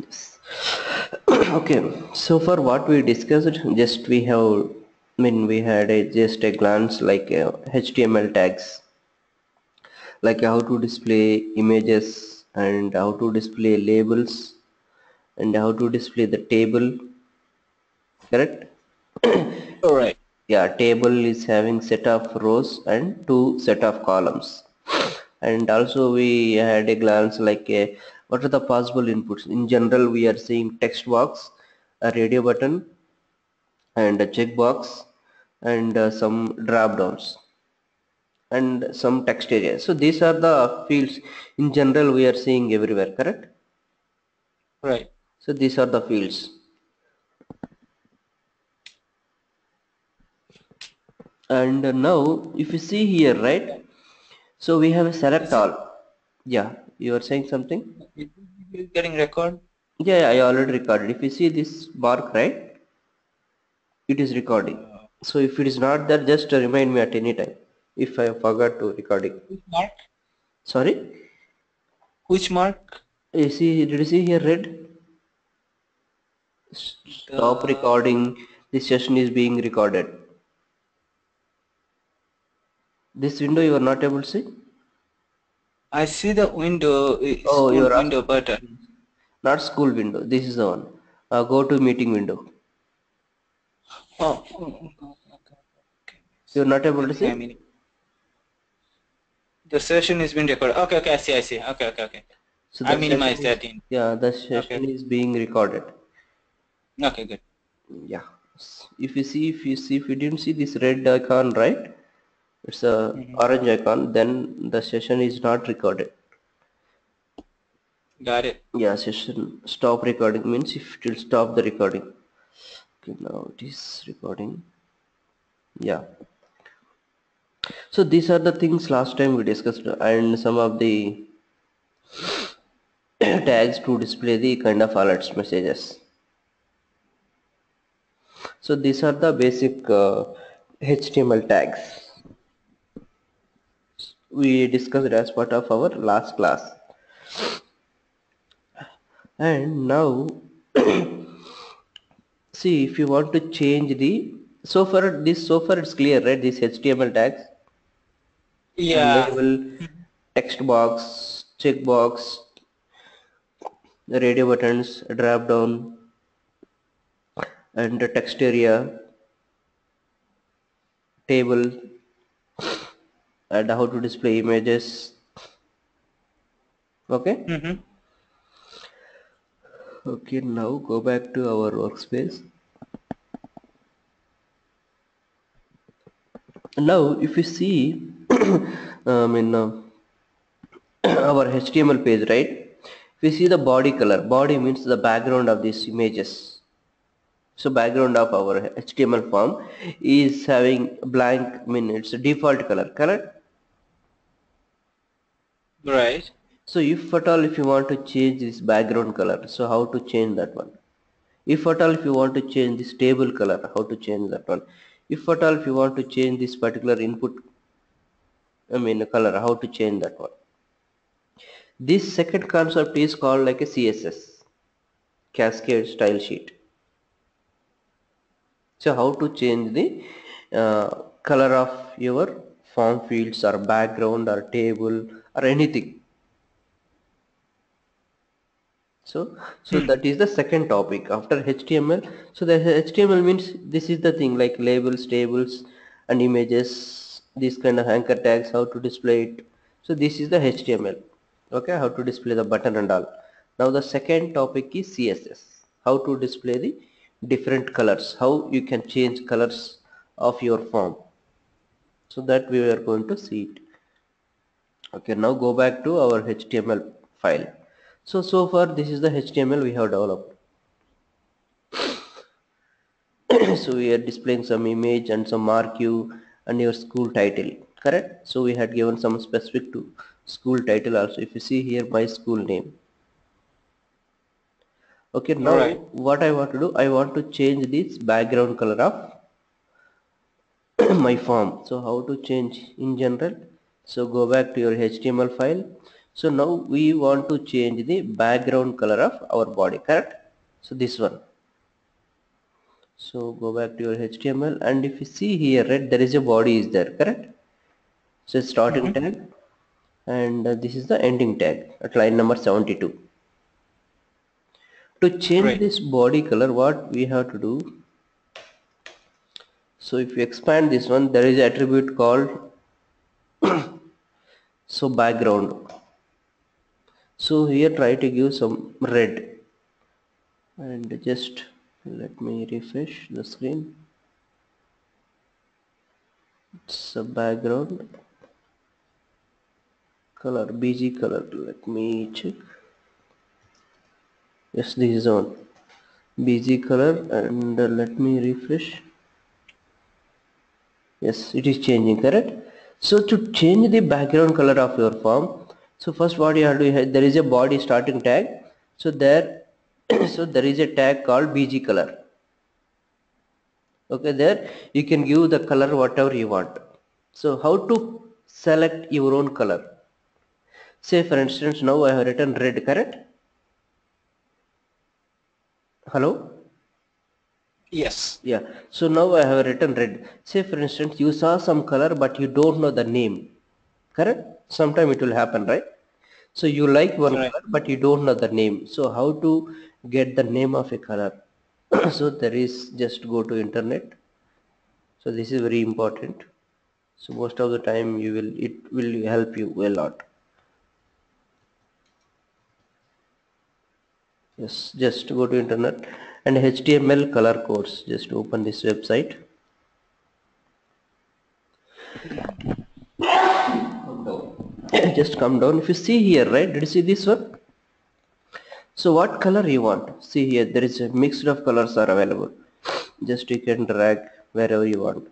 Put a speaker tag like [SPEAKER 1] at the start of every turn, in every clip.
[SPEAKER 1] Yes. Okay, so for what we discussed, just we have, we had just a glance like HTML tags, like how to display images and how to display labels and how to display the table, correct?
[SPEAKER 2] All right.
[SPEAKER 1] Yeah, table is having set of rows and two set of columns. And also we had a glance like what are the possible inputs. In general, we are seeing text box, a radio button, and a checkbox, and some drop downs and some text area. So these are the fields in general we are seeing everywhere, correct?
[SPEAKER 2] Right.
[SPEAKER 1] So these are the fields. And now if you see here, right? So we have a select
[SPEAKER 2] Is it
[SPEAKER 1] all. Yeah, you are saying something?
[SPEAKER 2] is this video getting record?
[SPEAKER 1] Yeah, yeah, I already recorded. If you see this mark, right? It is recording.
[SPEAKER 2] Uh,
[SPEAKER 1] So if it is not there, just remind me at any time if I forgot to recording.
[SPEAKER 2] which mark?
[SPEAKER 1] Sorry?
[SPEAKER 2] Which mark?
[SPEAKER 1] You see, did you see here red? Stop
[SPEAKER 2] The
[SPEAKER 1] recording. This session is being recorded. This window you are not able to see?
[SPEAKER 2] I see the window,
[SPEAKER 1] Oh, you
[SPEAKER 2] school
[SPEAKER 1] are
[SPEAKER 2] window
[SPEAKER 1] asking.
[SPEAKER 2] button.
[SPEAKER 1] Not school window. This is the one. Go to meeting window.
[SPEAKER 2] Okay.
[SPEAKER 1] You are not
[SPEAKER 2] I
[SPEAKER 1] able to
[SPEAKER 2] think I
[SPEAKER 1] see?
[SPEAKER 2] mean the session is being recorded. Okay, okay, I see. Okay.
[SPEAKER 1] So
[SPEAKER 2] I
[SPEAKER 1] the session
[SPEAKER 2] minimized
[SPEAKER 1] is,
[SPEAKER 2] that in.
[SPEAKER 1] yeah, the
[SPEAKER 2] Okay,
[SPEAKER 1] session is being recorded.
[SPEAKER 2] okay, good.
[SPEAKER 1] Yeah. If you didn't see this red icon, right? It's a
[SPEAKER 2] Hmm.
[SPEAKER 1] orange icon, then the session is not recorded.
[SPEAKER 2] Got it.
[SPEAKER 1] Yeah, session stop recording means if it will stop the recording. Okay, now it is recording. Yeah. So these are the things last time we discussed and some of the tags to display the kind of alerts messages. So these are the basic HTML tags we discussed as part of our last class. And now see if you want to change the, so far it's clear, right? This HTML tags, a
[SPEAKER 2] Yeah.
[SPEAKER 1] label, text box, checkbox, the radio buttons, a drop down, and the text area, table, and how to display images. Okay.
[SPEAKER 2] Mm-hmm.
[SPEAKER 1] Okay, now go back to our workspace. Now, if you see, in our HTML page, right? If you see the body color, body means the background of these images. So background of our HTML form is having blank, it's a default color, correct?
[SPEAKER 2] Right.
[SPEAKER 1] So if at all if you want to change this background color, so how to change that one? If at all if you want to change this table color, how to change that one? If at all if you want to change this particular input, color, how to change that one? This second concept is called like a CSS, Cascade Style Sheet. So how to change the color of your form fields or background or table or anything. So
[SPEAKER 2] Hmm.
[SPEAKER 1] that is the second topic after HTML. So the HTML means this is the thing like labels, tables, and images. These kind of anchor tags, how to display it. So this is the HTML. Okay, how to display the button and all. Now the second topic is CSS. How to display the different colors. How you can change colors of your form. So that we are going to see it. Okay, now go back to our HTML file. So far this is the HTML we have developed. So we are displaying some image and some marquee and your school title, correct? So we had given some specific to school title also. If you see here my school name. Okay,
[SPEAKER 2] All
[SPEAKER 1] now
[SPEAKER 2] right.
[SPEAKER 1] what I want to do, I want to change this background color of my form. So how to change in general? So go back to your HTML file. So now we want to change the background color of our body, correct? So this one. So go back to your HTML, and if you see here, right, there is a body is there, correct? So starting
[SPEAKER 2] Mm-hmm.
[SPEAKER 1] tag, and this is the ending tag at line number 72. To change
[SPEAKER 2] Right.
[SPEAKER 1] this body color, what we have to do? So if you expand this one, there is an attribute called so background. So here try to give some red, and just let me refresh the screen. It's a background color, BG color. Let me check. Yes, this is on BG color, and let me refresh. Yes, it is changing, correct? So to change the background color of your form, so first what you have to do, there is a body starting tag. So there, so there is a tag called BG color. Okay, there you can give the color whatever you want. So how to select your own color? Say for instance, now I have written red, correct? Hello?
[SPEAKER 2] Yes.
[SPEAKER 1] Yeah. So now I have written red. Say for instance, you saw some color but you don't know the name. Correct? Sometime it will happen, right? So you like one
[SPEAKER 2] Right.
[SPEAKER 1] color but you don't know the name. So how to get the name of a color? So there is, just go to internet. So this is very important. So most of the time it will help you a lot. Yes, just go to internet and HTML color codes. Just open this website. Just come down. If you see here, right? Did you see this one? So what color you want? See here, there is a mixture of colors are available. Just you can drag wherever you want.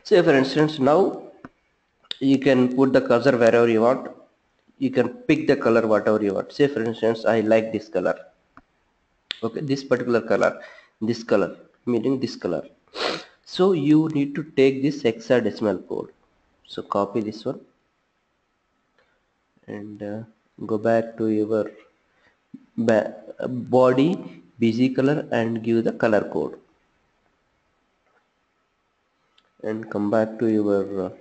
[SPEAKER 1] Say for instance, now you can put the cursor wherever you want. You can pick the color whatever you want. Say for instance, I like this color. Okay, this particular color, this color, meaning this color. So you need to take this hexadecimal code. So copy this one and go back to your body busy color and give the color code and come back to your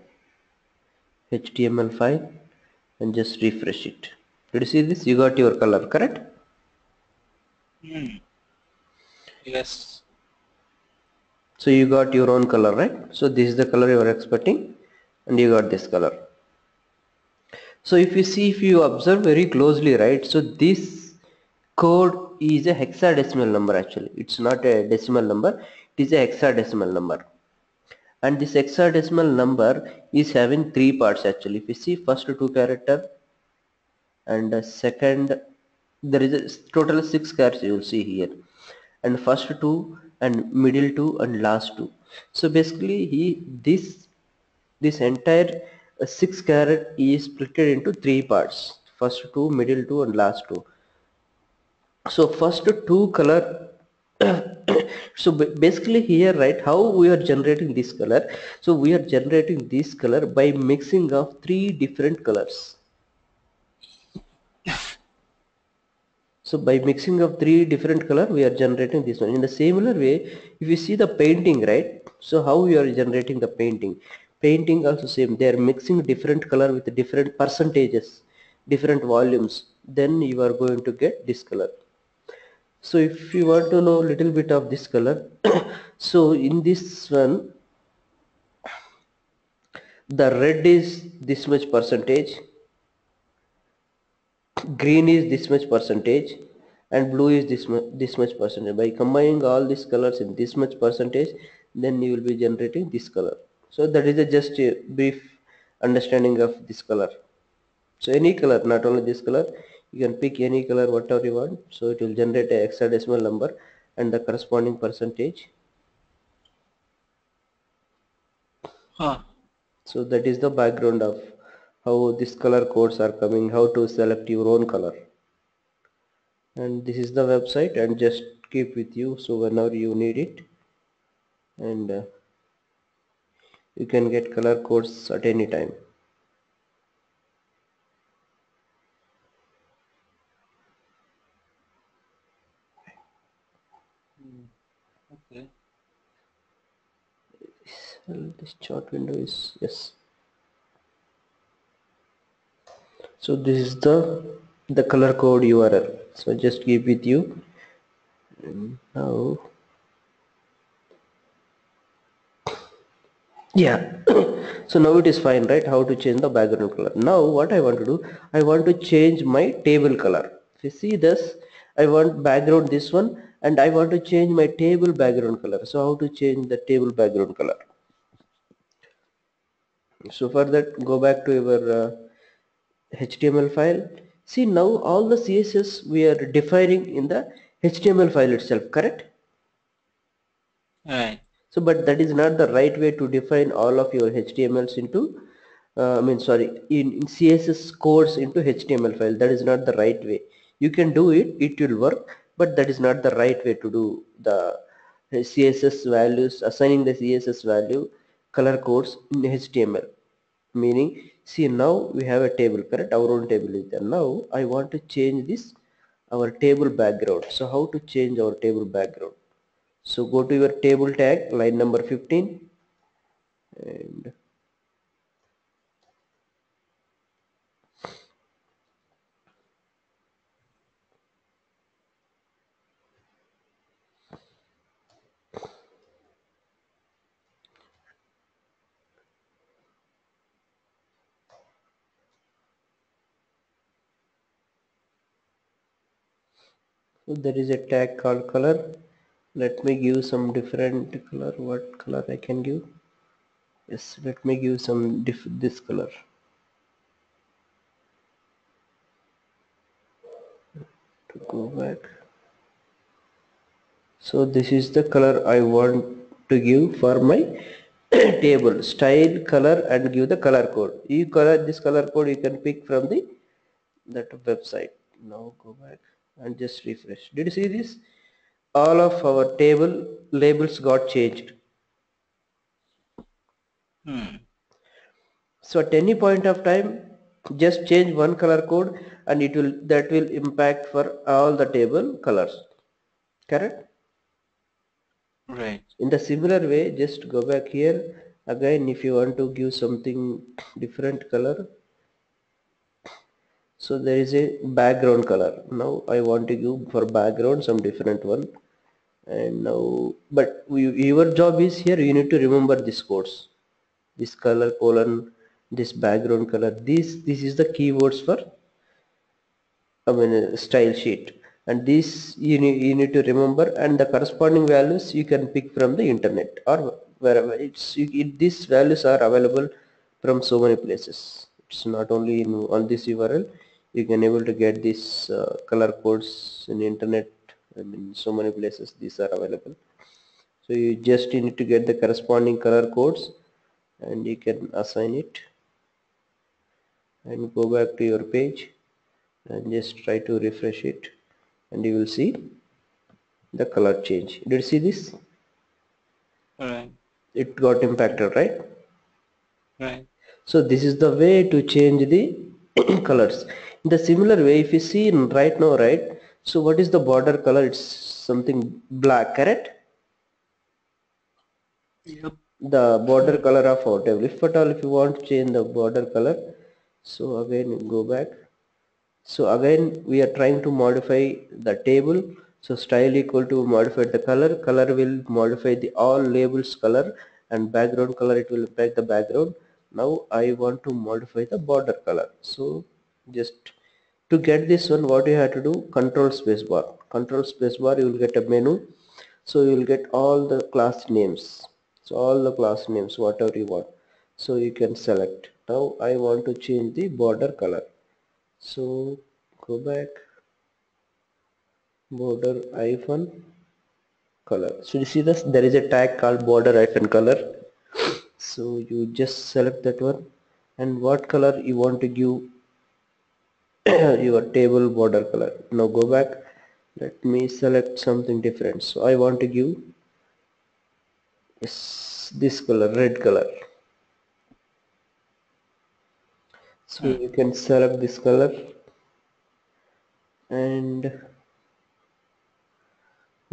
[SPEAKER 1] HTML file and just refresh it. Did you see this? You got your color, correct?
[SPEAKER 2] Hmm. Yes.
[SPEAKER 1] So you got your own color, right? So this is the color you are expecting and you got this color. So if you see, if you observe very closely, right? So this code is a hexadecimal number actually. It's not a decimal number. It is a hexadecimal number. And this hexadecimal number is having three parts actually. If you see first two character and second, there is a total six characters you will see here. And first two and middle two and last two. So basically this entire six carat is split into three parts. First two, middle two and last two. So first two color so basically here, right, how we are generating this color? So we are generating this color by mixing of three different colors. So by mixing of three different color we are generating this one. In the similar way, if you see the painting, right, so how we are generating the painting also same. They are mixing different color with different percentages, different volumes, then you are going to get this color. So if you want to know little bit of this color, so in this one, the red is this much percentage, green is this much percentage, and blue is this much percentage. By combining all these colors in this much percentage, then you will be generating this color. So that is just a brief understanding of this color. So any color, not only this color, you can pick any color whatever you want. So it will generate a hexadecimal number and the corresponding percentage.
[SPEAKER 2] Huh.
[SPEAKER 1] So that is the background of how these color codes are coming, how to select your own color. And this is the website, and just keep with you so whenever you need it and you can get color codes at any time.
[SPEAKER 2] Okay.
[SPEAKER 1] Well, this chart window is, yes. So this is the color code URL. So just keep with you. And now, yeah. So now it is fine, right? How to change the background color. Now what I want to do, I want to change my table color. If you see this, I want background this one, and I want to change my table background color. So how to change the table background color? So for that, go back to your HTML file. See, now all the CSS we are defining in the HTML file itself, correct?
[SPEAKER 2] Right.
[SPEAKER 1] So but that is not the right way to define all of your HTMLs into in CSS codes into HTML file. That is not the right way. You can do it, it will work, but that is not the right way to do the CSS values, assigning the CSS value color codes in HTML. Meaning, see, now we have a table, correct? Our own table is there. Now I want to change this, our table background. So how to change our table background? So go to your table tag, line number 15, and so there is a tag called color. Let me give some different color. What color I can give? Yes, let me give some this color. To go back. So this is the color I want to give for my table. Style, color, and give the color code. You color this color code you can pick from the that website. Now go back and just refresh. Did you see this? All of our table labels got changed.
[SPEAKER 2] Hmm.
[SPEAKER 1] So at any point of time, just change one color code and it will that will impact for all the table colors, correct?
[SPEAKER 2] Right.
[SPEAKER 1] In the similar way, just go back here again. If you want to give something different color, so there is a background color. Now I want to give for background some different one. And now, but your job is here, you need to remember this codes, this color colon, this background color. This is the keywords for style sheet, and this you need to remember, and the corresponding values you can pick from the internet or wherever. These values are available from so many places. It's not only on this URL. You can able to get these color codes in internet. I mean, so many places these are available. So you just need to get the corresponding color codes, and you can assign it and go back to your page and just try to refresh it, and you will see the color change. Did you see this?
[SPEAKER 2] Right.
[SPEAKER 1] It got impacted, right?
[SPEAKER 2] Right.
[SPEAKER 1] So this is the way to change the colors. In the similar way, if you see in right now, right, so what is the border color? It's something black, correct?
[SPEAKER 2] Yep.
[SPEAKER 1] The border color of our table. If at all, if you want to change the border color, so again go back. So again we are trying to modify the table. So style equal to modify the color. Color will modify the all labels color, and background color, it will impact the background. Now I want to modify the border color. So just to get this one, what you have to do, control space bar. Control space bar, you will get a menu. So you will get all the class names. So all the class names, whatever you want, so you can select. Now I want to change the border color. So go back, border hyphen color. So you see this, there is a tag called border hyphen color. So you just select that one, and what color you want to give your table border color. Now go back, let me select something different. So I want to give Yes, this color, red color. So
[SPEAKER 2] Hmm.
[SPEAKER 1] you can select this color and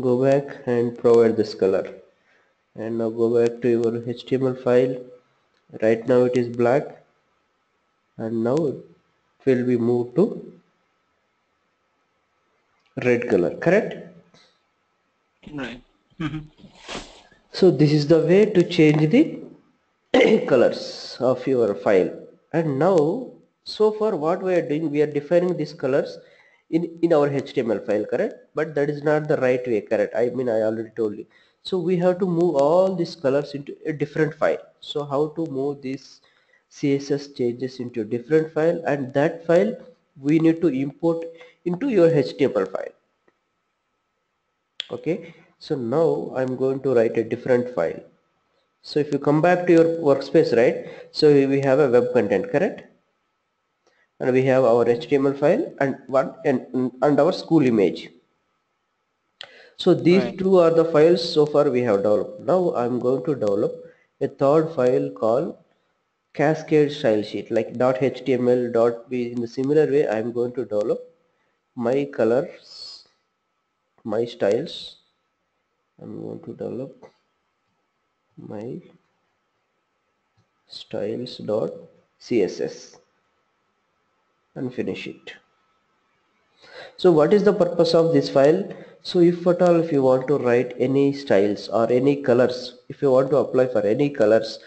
[SPEAKER 1] go back and provide this color. And now go back to your HTML file. Right now it is black, and now it will be moved to red color, correct?
[SPEAKER 2] Right. Mhm.
[SPEAKER 1] So this is the way to change the colors of your file. And now, so far what we are doing, we are defining these colors in our HTML file, correct? But that is not the right way, correct? I mean, I already told you. So we have to move all these colors into a different file. So how to move these CSS changes into a different file, and that file we need to import into your HTML file. Okay, so now I'm going to write a different file. So if you come back to your workspace, right, so we have a web content, correct, and we have our HTML file and and our school image. So these
[SPEAKER 2] Right.
[SPEAKER 1] two are the files so far we have developed. Now I'm going to develop a third file called cascade style sheet, like .html .b. In the similar way, I'm going to develop my colors, my styles. I'm going to develop my styles.css and finish it. So what is the purpose of this file? So if at all, if you want to write any styles or any colors, if you want to apply for any colors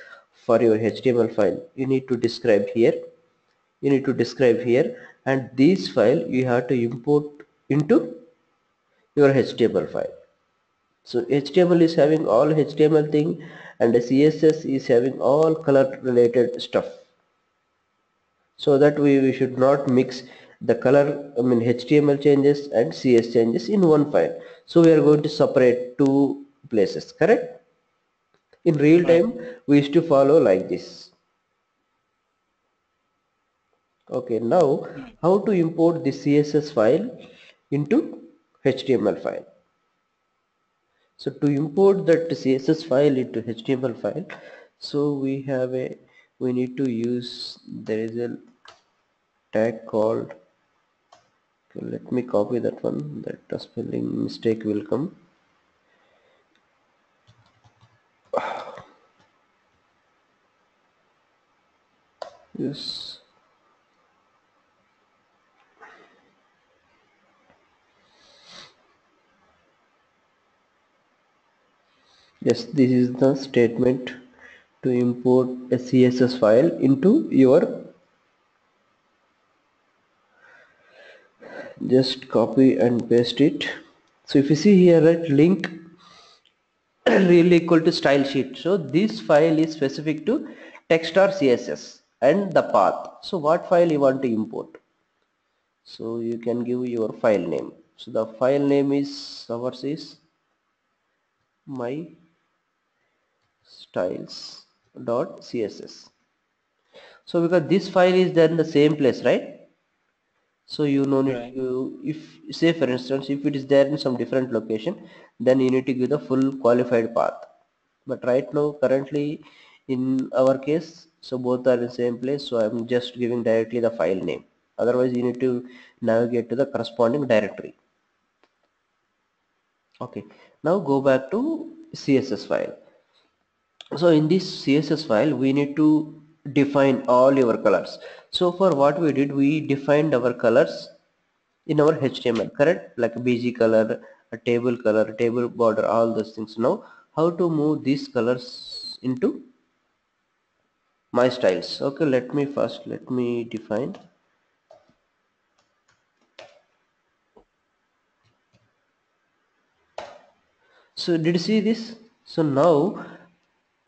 [SPEAKER 1] for your HTML file, you need to describe here. You need to describe here, and this file you have to import into your HTML file. So HTML is having all HTML thing, and the CSS is having all color related stuff. So that we should not mix the color, I mean HTML changes and CS changes in one file. So we are going to separate two places, correct? In real
[SPEAKER 2] Right.
[SPEAKER 1] time we used to follow like this. Okay, now
[SPEAKER 2] Hmm.
[SPEAKER 1] how to import the CSS file into HTML file? So to import that CSS file into HTML file, so we need to use, there is a tag called, okay, let me copy that one, that the spelling mistake will come. Yes, yes, this is the statement to import a CSS file into your, just copy and paste it. So if you see here, right, link really equal to style sheet. So this file is specific to text or CSS and the path. So what file you want to import? So you can give your file name. So the file name is, ours is my styles.css. So because this file is there in the same place, right? So you no need
[SPEAKER 2] Right.
[SPEAKER 1] to, if say for instance if it is there in some different location, then you need to give the full qualified path. But right now currently in our case, so both are in the same place, so I'm just giving directly the file name. Otherwise you need to navigate to the corresponding directory. Okay, now go back to CSS file. So in this CSS file we need to define all your colors. So for what we did, we defined our colors in our HTML, correct, like bg color, a table color, table border, all those things. Now how to move these colors into my styles? Okay, let me define. So did you see this? So now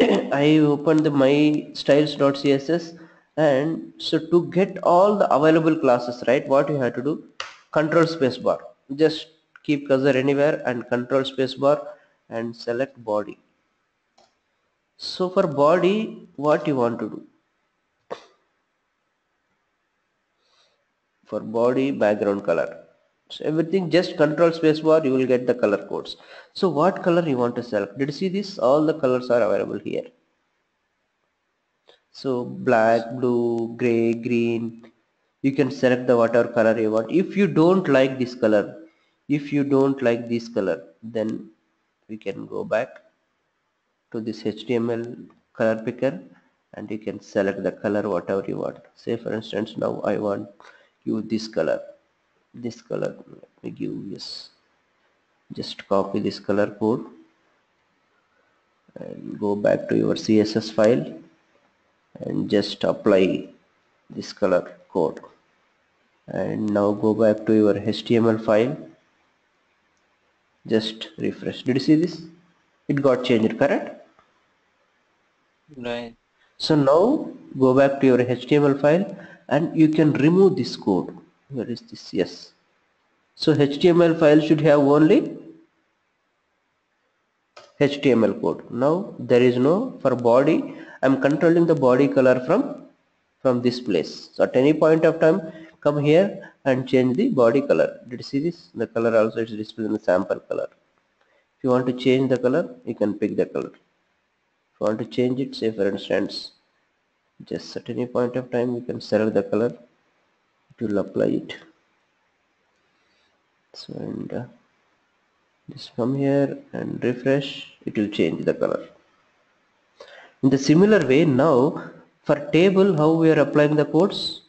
[SPEAKER 1] I opened the my styles.css, and so to get all the available classes, right, what you have to do, control space bar, just keep cursor anywhere and control space bar and select body. So for body, what you want to do, for body background color, So everything just control space bar, you will get the color codes. So what color you want to select? Did you see this? All the colors are available here. So black, blue, gray, green, you can select the whatever color you want. If you don't like this color, if you don't like this color, then we can go back to this HTML color picker and you can select the color whatever you want. Say for instance, now I want you this color, let me give yes, just copy this color code and go back to your CSS file and just apply this color code. And now go back to your HTML file, just refresh. Did you see this? It got changed, correct?
[SPEAKER 2] Right.
[SPEAKER 1] So now go back to your HTML file and you can remove this code. Where is this? Yes. So HTML file should have only HTML code. Now there is no for body. I'm controlling the body color from this place. So at any point of time, come here and change the body color. Did you see this? The color also is displayed in the sample color. If you want to change the color, you can pick the color. If you want to change it, say for instance, just at any point of time, you can select the color. It will apply it. So and just come here and refresh. It will change the color. In the similar way, now for table, how we are applying the codes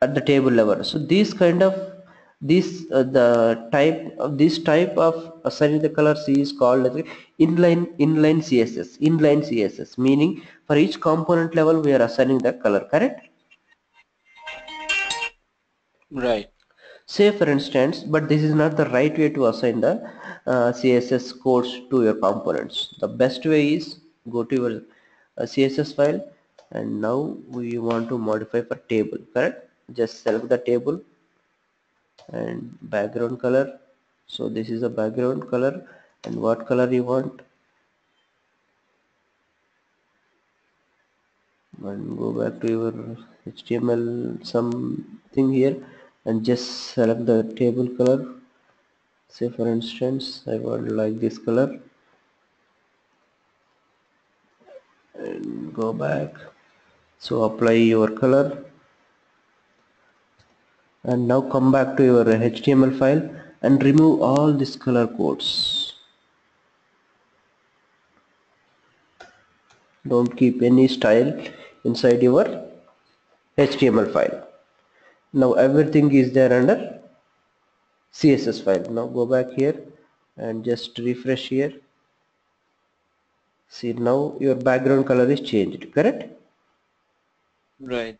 [SPEAKER 1] at the table level. So these kind of this type of assigning the color C is called as inline CSS, meaning for each component level we are assigning the color, correct?
[SPEAKER 2] Right.
[SPEAKER 1] Say for instance, but this is not the right way to assign the CSS codes to your components. The best way is go to your CSS file and now we want to modify for table, correct? Just select the table and background color. So this is a background color and what color you want, and go back to your HTML something here and just select the table color. Say for instance I want like this color and go back. So apply your color and now come back to your HTML file and remove all these color codes. Don't keep any style inside your HTML file. Now everything is there under CSS file. Now go back here and just refresh here. See, now your background color is changed, correct?
[SPEAKER 2] Right.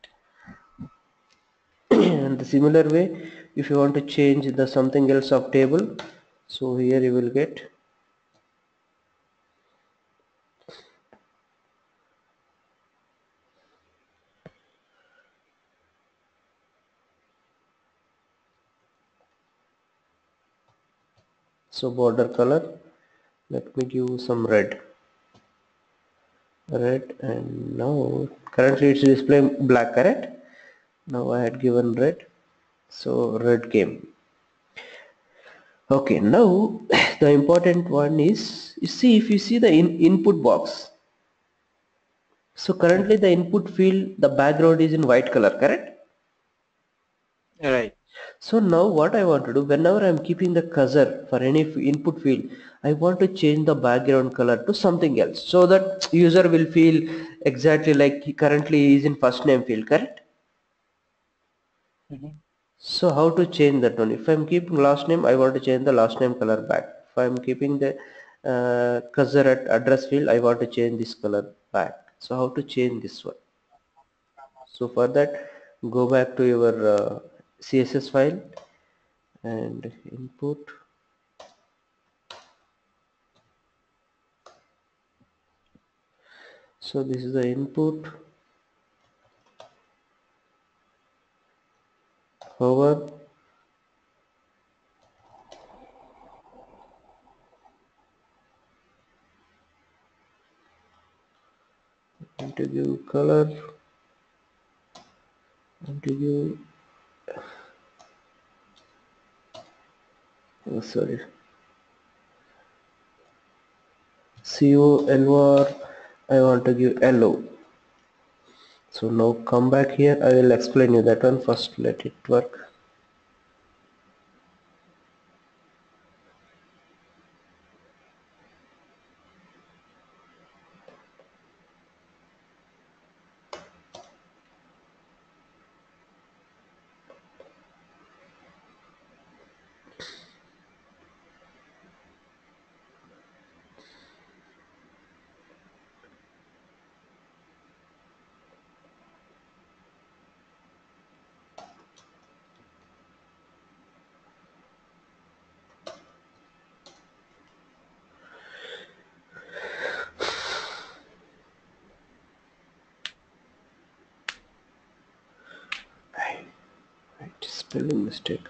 [SPEAKER 1] And the similar way, if you want to change the something else of table, so here you will get, so border color, let me give some red, and now currently it's displaying black, correct? Now I had given red, so red came. Okay, now the important one is, you see, if you see the input box, so currently the input field, the background is in white color, correct?
[SPEAKER 2] Right.
[SPEAKER 1] So now what I want to do, whenever I am keeping the cursor for any input field, I want to change the background color to something else so that user will feel exactly like he currently is in first name field, correct?
[SPEAKER 2] Mm-hmm.
[SPEAKER 1] So how to change that one? If I'm keeping last name, I want to change the last name color back. If I'm keeping the cursor at address field, I want to change this color back. So how to change this one? So for that, go back to your CSS file and input. So this is the input, hover, and to give color, and to give Oh, sorry, color I want to give yellow. So now come back here, I will explain you that one. First let it work. Right, spelling mistake.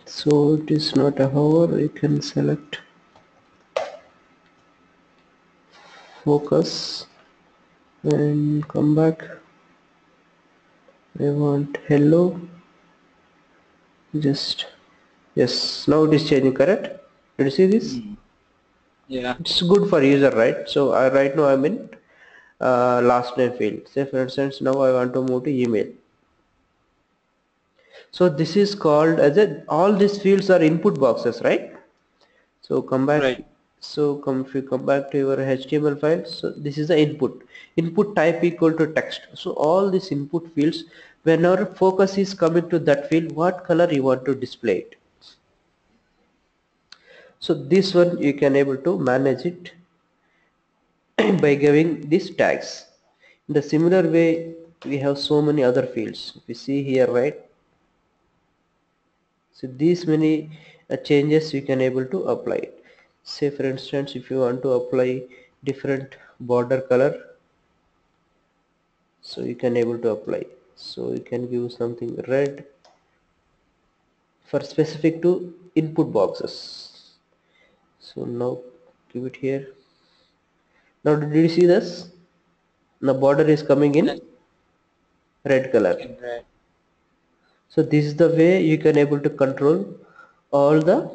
[SPEAKER 1] So it is not a hover, you can select focus and come back. I want hello, just yes, now it is changing, correct? Did you see this?
[SPEAKER 2] Mm. Yeah.
[SPEAKER 1] It's good for user, right? So I right now I'm in last name field. Say for instance now I want to move to email. So this is called as a, all these fields are input boxes, right? So come back,
[SPEAKER 2] Right.
[SPEAKER 1] so come, if you come back to your HTML file, so this is the input type equal to text. So all these input fields, whenever focus is coming to that field, what color you want to display it. So this one you can able to manage it by giving these tags. In the similar way we have so many other fields. If you see here, right, so these many changes you can able to apply it. Say for instance if you want to apply different border color, so you can able to apply, so you can give something red for specific to input boxes. So now give it here. Now did you see this? The border is coming in
[SPEAKER 2] Yes.
[SPEAKER 1] red color.
[SPEAKER 2] In red.
[SPEAKER 1] So this is the way you can able to control all the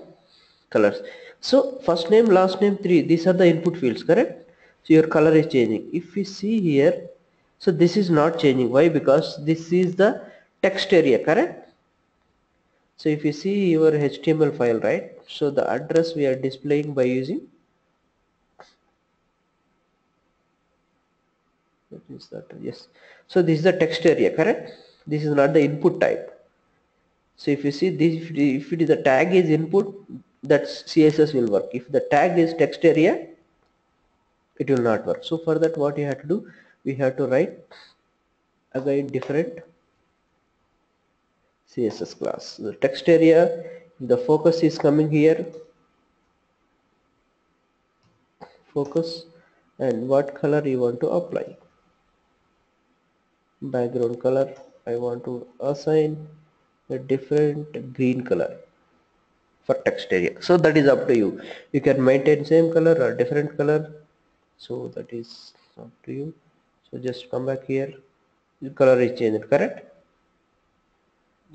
[SPEAKER 1] colors. So first name, last name, three, these are the input fields, correct? So your color is changing. If we see here, so this is not changing. Why? Because this is the text area, correct? So if you see your HTML file, right, so the address we are displaying by using, what is that? Yes, so this is the text area, correct? This is not the input type. So if you see this, if it is the tag is input, that CSS will work. If the tag is text area, it will not work. So for that what you have to do, we have to write again different CSS class. The text area, the focus is coming here, focus, and what color you want to apply. Background color, I want to assign a different green color for text area. So that is up to you. You can maintain same color or different color, so that is up to you. So just come back here, the color is changed, correct?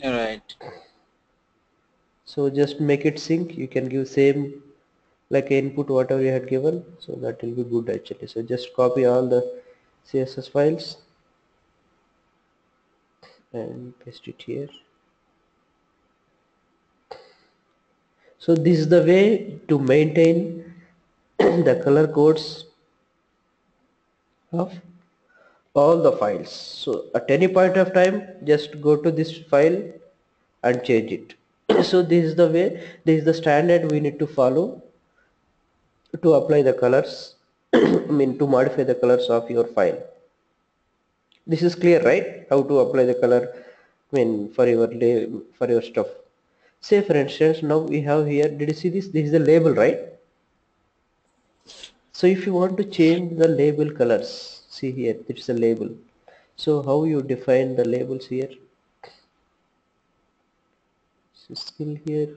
[SPEAKER 2] Right.
[SPEAKER 1] So just make it sync. You can give same like input whatever you had given, so that will be good actually. So just copy all the CSS files and paste it here. So this is the way to maintain the color codes of all the files. So at any point of time, just go to this file and change it. So this is the way, this is the standard we need to follow to apply the colors. I mean to modify the colors of your file. This is clear, right? How to apply the color, I mean for your for your stuff. Say for instance now we have here, did you see this? This is the label, right? So if you want to change the label colors, see here, it's a label. So how you define the labels here? skill here.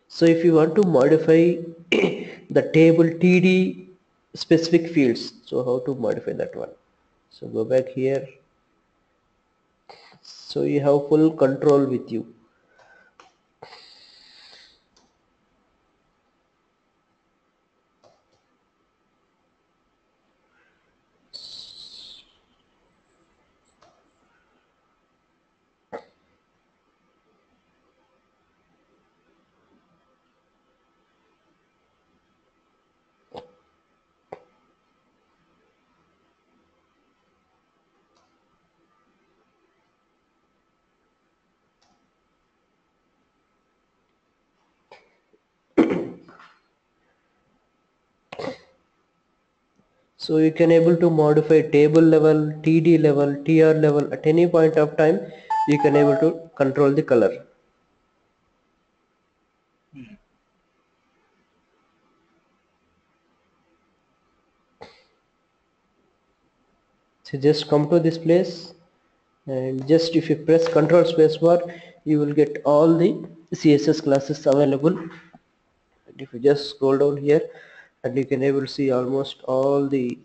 [SPEAKER 1] So if you want to modify the table TD specific fields, so how to modify that one? So go back here, so you have full control with you. So you can able to modify table level, TD level, TR level at any point of time. You can able to control the color.
[SPEAKER 2] Mhm.
[SPEAKER 1] So just come to this place, and just if you press Control space bar, you will get all the CSS classes available. And if you just scroll down here, and you can able to see almost all the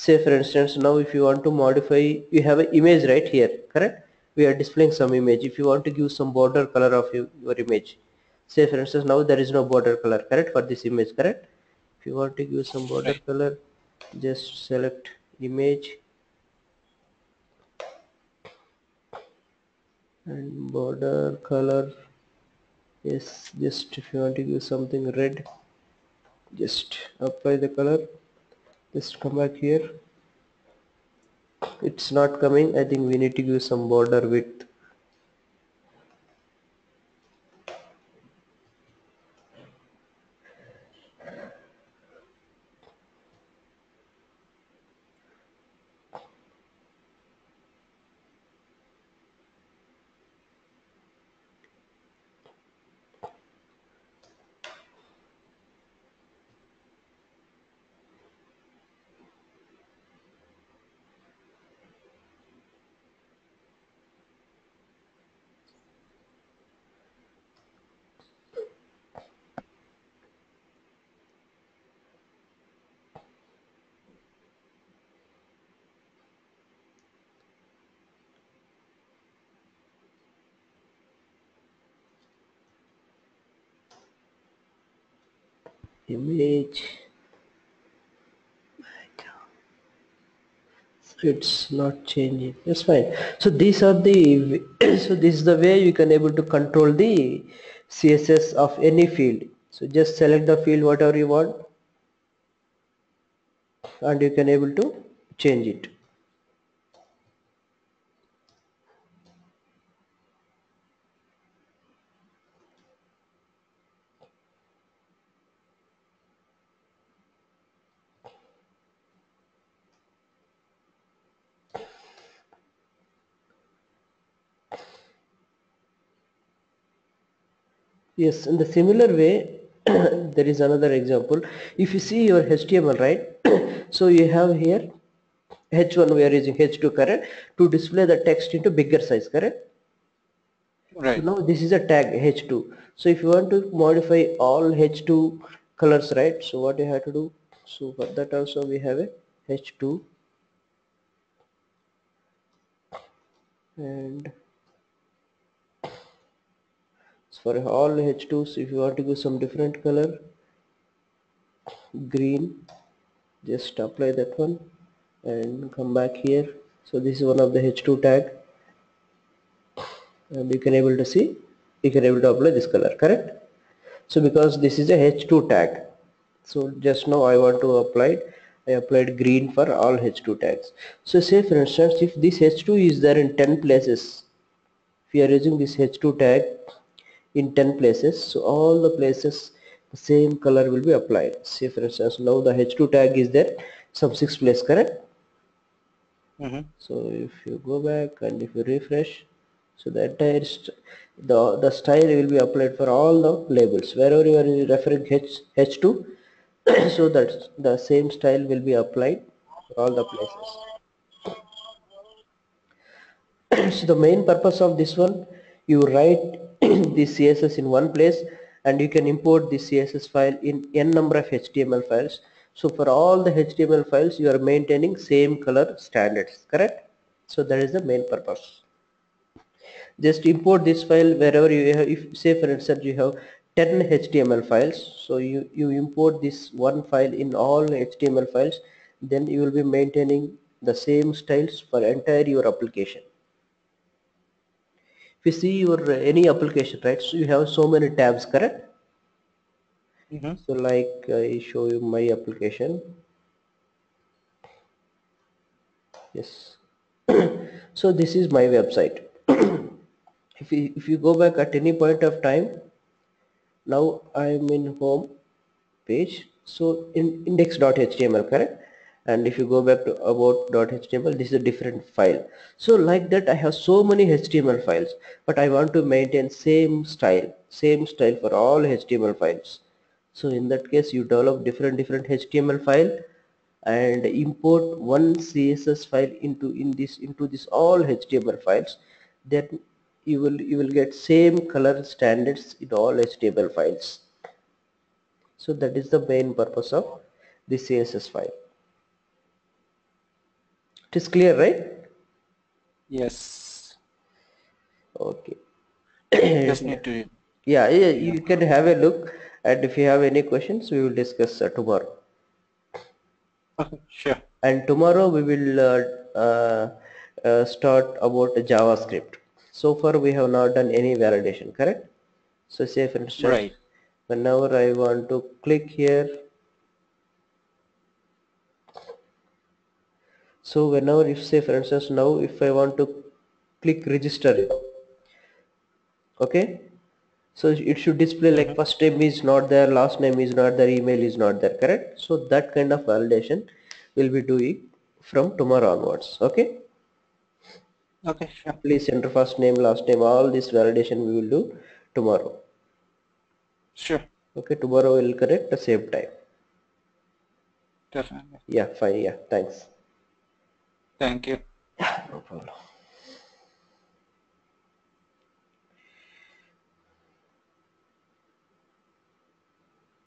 [SPEAKER 1] say for instance, now if you want to modify, you have an image right here, correct? We are displaying some image. If you want to give some border color of your image, say for instance, now there is no border color, correct, for this image, correct? If you want to give some border
[SPEAKER 2] Right.
[SPEAKER 1] color, just select image and border color. Yes, just if you want to give something red, just apply the color. Just come back here. It's not coming. I think we need to give some border width. Image. It's not changing. That's fine. So these are the so this is the way you can able to control the CSS of any field. So just select the field whatever you want, and you can able to change it. Yes, in the similar way, there is another example. If you see your HTML, right? So you have here H1, we are using H2, correct, to display the text into bigger size, correct? So
[SPEAKER 2] Right.
[SPEAKER 1] now this is a tag H2. So if you want to modify all H2 colors, right? So what you have to do? So for that also we have a H2, and for all H2s, if you want to give some different color, green, just apply that one and come back here. So this is one of the H2 tag, and you can able to see, you can able to apply this color, correct? So because this is a H2 tag, so just now I want to apply it, I applied green for all H2 tags. So say for instance, if this H2 is there in 10 places, if we are using this H2 tag in 10 places, so all the places the same color will be applied. Say for instance, now the H2 tag is there some 6 place, correct?
[SPEAKER 2] Mm-hmm.
[SPEAKER 1] So if you go back and if you refresh, so the entire the style will be applied for all the labels wherever you are referring H2. So that the same style will be applied for all the places. So the main purpose of this one, you write the CSS in one place and you can import the CSS file in n number of HTML files. So for all the HTML files you are maintaining same color standards, correct? So that is the main purpose. Just import this file wherever you have. If say for instance you have 10 HTML files, so you import this one file in all HTML files, then you will be maintaining the same styles for entire your application. If you see your any application, right, so you have so many tabs, correct?
[SPEAKER 2] Mm-hmm.
[SPEAKER 1] So like I show you my application. Yes. So this is my website. If you go back at any point of time, now I'm in home page, so in index.html, correct? And if you go back to about.html, this is a different file. So like that I have so many HTML files, but I want to maintain same style for all HTML files. So in that case you develop different HTML file and import one CSS file into this all HTML files. Then you will get same color standards in all HTML files. So that is the main purpose of the CSS file. It is clear, right?
[SPEAKER 2] Yes.
[SPEAKER 1] Okay.
[SPEAKER 2] Just
[SPEAKER 1] And
[SPEAKER 2] need to.
[SPEAKER 1] yeah,
[SPEAKER 2] Yeah.
[SPEAKER 1] you can have a look, and if you have any questions we will discuss tomorrow.
[SPEAKER 2] Okay. Sure.
[SPEAKER 1] And tomorrow we will start about JavaScript. So far we have not done any validation, correct? So say for instance,
[SPEAKER 2] Right.
[SPEAKER 1] whenever I want to click here, so whenever, if say for instance now if I want to click register, okay, so it should display like
[SPEAKER 2] Mm-hmm.
[SPEAKER 1] first name is not there, last name is not there, email is not there, correct? So that kind of validation will be doing from tomorrow onwards. Okay,
[SPEAKER 2] Okay. Sure.
[SPEAKER 1] please enter first name, last name, all this validation we will do tomorrow.
[SPEAKER 2] Sure.
[SPEAKER 1] Okay, tomorrow we'll correct the same time.
[SPEAKER 2] Definitely.
[SPEAKER 1] Yeah, fine. Yeah, thanks.
[SPEAKER 2] Thank you.
[SPEAKER 1] No problem.